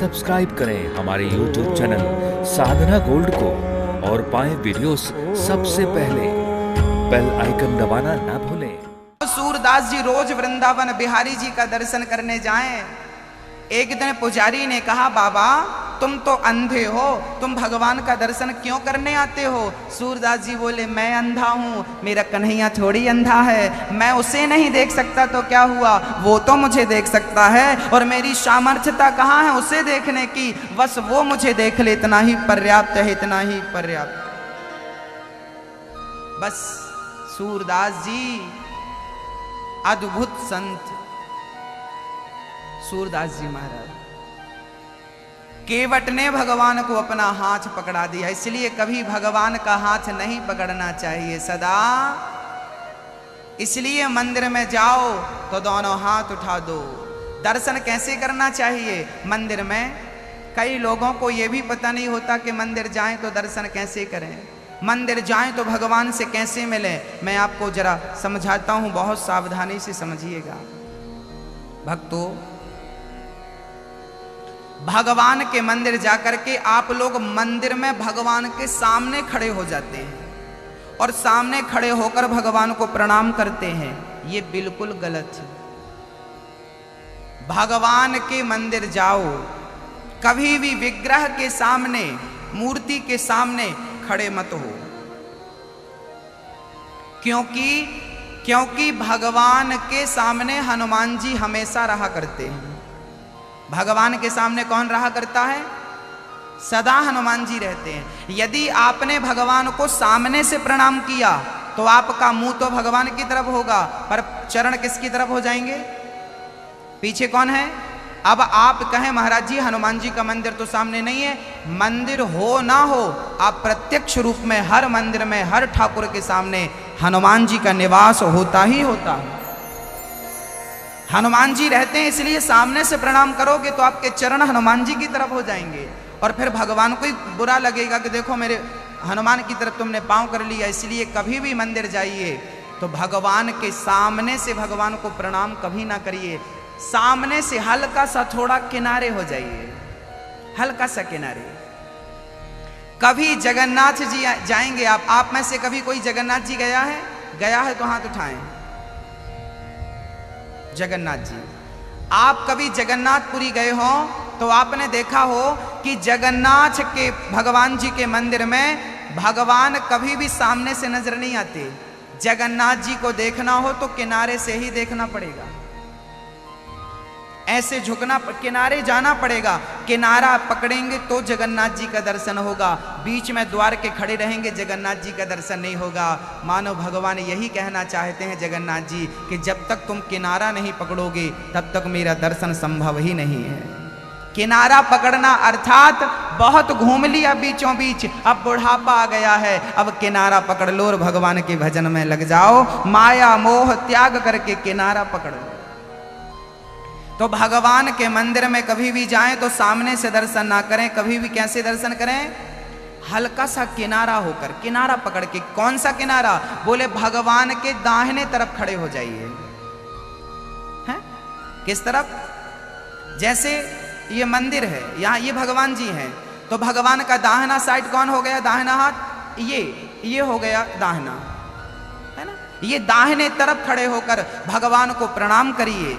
Subscribe करें हमारे YouTube channel साधना gold को और पाएं वीडियोस सबसे पहले। बेल आइकन दबाना ना भूलें। सूरदास जी रोज वृंदावन बिहारी जी का दर्शन करने जाएं। एक दिन पुजारी ने कहा, बाबा तुम तो अंधे हो, तुम भगवान का दर्शन क्यों करने आते हो? सूरदास जी बोले, मैं अंधा हूँ, मेरा कन्हैया थोड़ी अंधा है। मैं उसे नहीं देख सकता तो क्या हुआ, वो तो मुझे देख सकता है। और मेरी सामर्थ्यता कहाँ है उसे देखने की? बस वो मुझे देख ले, इतना ही पर्याप्त है, इतना ही पर्याप्त। बस सूरदास जी अद्भुत संत सूरदास जी महाराज, केवट ने भगवान को अपना हाथ पकड़ा दिया। इसलिए कभी भगवान का हाथ नहीं पकड़ना चाहिए सदा। इसलिए मंदिर में जाओ तो दोनों हाथ उठा दो। दर्शन कैसे करना चाहिए? मंदिर में कई लोगों को यह भी पता नहीं होता कि मंदिर जाएं तो दर्शन कैसे करें, मंदिर जाएं तो भगवान से कैसे मिलें। मैं आपको जरा समझाता हूं, बहुत सावधानी से समझिएगा भक्तों। भगवान के मंदिर जाकर के आप लोग मंदिर में भगवान के सामने खड़े हो जाते हैं और सामने खड़े होकर भगवान को प्रणाम करते हैं। ये बिल्कुल गलत है। भगवान के मंदिर जाओ, कभी भी विग्रह के सामने, मूर्ति के सामने खड़े मत हो। क्योंकि भगवान के सामने हनुमान जी हमेशा रहा करते हैं। भगवान के सामने कौन रहा करता है? सदा हनुमान जी रहते हैं। यदि आपने भगवान को सामने से प्रणाम किया तो आपका मुंह तो भगवान की तरफ होगा, पर चरण किसकी तरफ हो जाएंगे? पीछे कौन है? अब आप कहें महाराज जी हनुमान जी का मंदिर तो सामने नहीं है। मंदिर हो ना हो, आप प्रत्यक्ष रूप में हर मंदिर में, हर ठाकुर के सामने हनुमान जी का निवास होता ही होता है। हनुमान जी रहते हैं, इसलिए सामने से प्रणाम करोगे तो आपके चरण हनुमान जी की तरफ हो जाएंगे। और फिर भगवान को ही बुरा लगेगा कि देखो मेरे हनुमान की तरफ तुमने पांव कर लिया। इसलिए कभी भी मंदिर जाइए तो भगवान के सामने से भगवान को प्रणाम कभी ना करिए। सामने से हल्का सा थोड़ा किनारे हो जाइए, हल्का सा किनारे। कभी जगन्नाथ जी जाएंगे आप में से कभी कोई जगन्नाथ जी गया है? गया है तो हाथ उठाएं। जगन्नाथ जी, आप कभी जगन्नाथपुरी गए हो तो आपने देखा हो कि जगन्नाथ के भगवान जी के मंदिर में भगवान कभी भी सामने से नजर नहीं आते। जगन्नाथ जी को देखना हो तो किनारे से ही देखना पड़ेगा, ऐसे झुकना, किनारे जाना पड़ेगा। किनारा पकड़ेंगे तो जगन्नाथ जी का दर्शन होगा। बीच में द्वार के खड़े रहेंगे, जगन्नाथ जी का दर्शन नहीं होगा। मानो भगवान यही कहना चाहते हैं जगन्नाथ जी कि जब तक तुम किनारा नहीं पकड़ोगे तब तक मेरा दर्शन संभव ही नहीं है। किनारा पकड़ना अर्थात बहुत घूम लिया बीचों बीच, अब बुढ़ापा आ गया है, अब किनारा पकड़ लो और भगवान के भजन में लग जाओ। माया मोह त्याग करके किनारा पकड़ लो। तो भगवान के मंदिर में कभी भी जाएं तो सामने से दर्शन ना करें। कभी भी कैसे दर्शन करें? हल्का सा किनारा होकर, किनारा पकड़ के। कौन सा किनारा? बोले भगवान के दाहिने तरफ खड़े हो जाइए। हैं? किस तरफ? जैसे ये मंदिर है, यहां ये भगवान जी हैं, तो भगवान का दाहिना साइड कौन हो गया? दाहिना हाथ ये हो गया दाहिना, है ना? ये दाहिने तरफ खड़े होकर भगवान को प्रणाम करिए।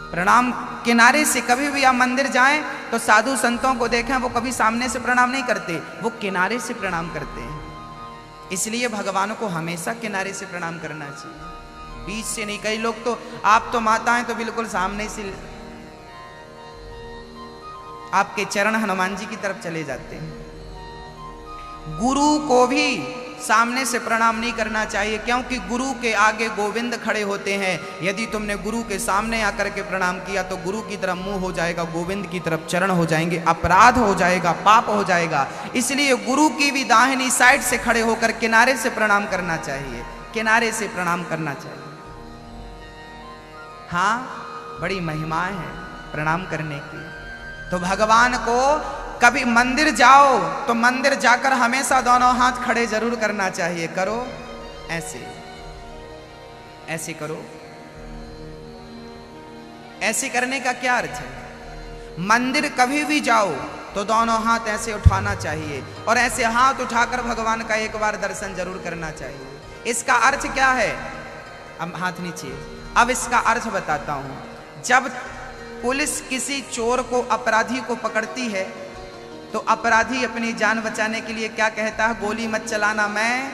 प्रणाम किनारे से। कभी भी आप मंदिर जाएं तो साधु संतों को देखें, वो कभी सामने से प्रणाम नहीं करते, वो किनारे से प्रणाम करते हैं। इसलिए भगवान को हमेशा किनारे से प्रणाम करना चाहिए, बीच से नहीं। कई लोग तो, आप तो माता हैं तो बिल्कुल सामने से आपके चरण हनुमान जी की तरफ चले जाते हैं। गुरु को भी सामने से प्रणाम नहीं करना चाहिए, क्योंकि गुरु के आगे गोविंद खड़े होते हैं। यदि तुमने गुरु के सामने आकर के प्रणाम किया तो गुरु की तरफ मुंह हो जाएगा, गोविंद की तरफ चरण हो जाएंगे, अपराध हो जाएगा, पाप हो जाएगा। इसलिए गुरु की भी दाहिनी साइड से खड़े होकर किनारे से प्रणाम करना चाहिए, किनारे से प्रणाम करना चाहिए। हाँ, बड़ी महिमाएं हैं प्रणाम करने की। तो भगवान को कभी मंदिर जाओ तो मंदिर जाकर हमेशा दोनों हाथ खड़े जरूर करना चाहिए। करो ऐसे, ऐसे करो। ऐसे करने का क्या अर्थ है? मंदिर कभी भी जाओ तो दोनों हाथ ऐसे उठाना चाहिए और ऐसे हाथ उठाकर भगवान का एक बार दर्शन जरूर करना चाहिए। इसका अर्थ क्या है? अब हाथ नीचे। अब इसका अर्थ बताता हूं। जब पुलिस किसी चोर को, अपराधी को पकड़ती है तो अपराधी अपनी जान बचाने के लिए क्या कहता है? गोली मत चलाना, मैं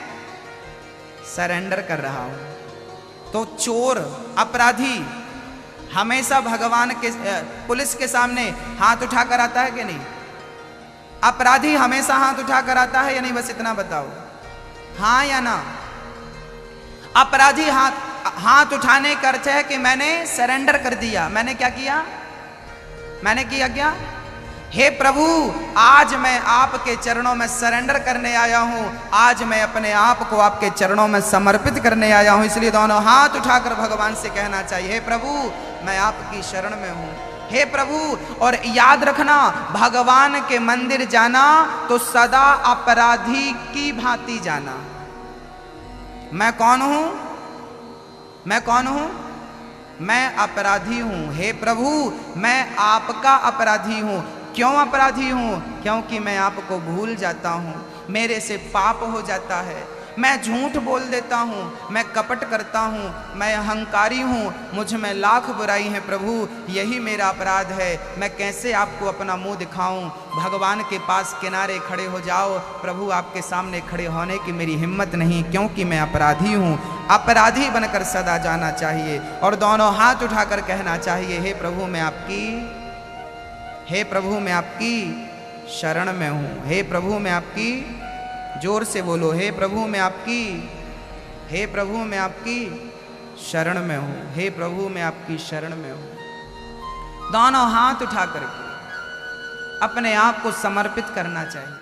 सरेंडर कर रहा हूं। तो चोर, अपराधी हमेशा भगवान के, पुलिस के सामने हाथ उठाकर आता है कि नहीं? अपराधी हमेशा हाथ उठाकर आता है या नहीं? बस इतना बताओ, हाँ या ना? अपराधी हाथ उठाने का अर्थ है कि मैंने सरेंडर कर दिया। मैंने क्या किया? मैंने किया क्या? हे प्रभु, आज मैं आपके चरणों में सरेंडर करने आया हूं, आज मैं अपने आप को आपके चरणों में समर्पित करने आया हूं। इसलिए दोनों हाथ उठाकर भगवान से कहना चाहिए, हे प्रभु मैं आपकी शरण में हूं, हे प्रभु। और याद रखना, भगवान के मंदिर जाना तो सदा अपराधी की भांति जाना। मैं कौन हूं? मैं कौन हूं? मैं अपराधी हूं। हे प्रभु मैं आपका अपराधी हूं। क्यों अपराधी हूं? क्योंकि मैं आपको भूल जाता हूं, मेरे से पाप हो जाता है, मैं झूठ बोल देता हूं, मैं कपट करता हूं, मैं अहंकारी हूं, मुझ में लाख बुराई है प्रभु, यही मेरा अपराध है। मैं कैसे आपको अपना मुंह दिखाऊं? भगवान के पास किनारे खड़े हो जाओ, प्रभु आपके सामने खड़े होने की मेरी हिम्मत नहीं, क्योंकि मैं अपराधी हूं। अपराधी बनकर सदा जाना चाहिए और दोनों हाथ उठाकर कहना चाहिए, हे प्रभु मैं आपकी, हे प्रभु मैं आपकी शरण में हूं। हे प्रभु मैं आपकी, जोर से बोलो, हे प्रभु मैं आपकी, हे प्रभु मैं आपकी शरण में हूं, हे प्रभु मैं आपकी शरण में हूं। दोनों हाथ उठा करके अपने आप को समर्पित करना चाहिए।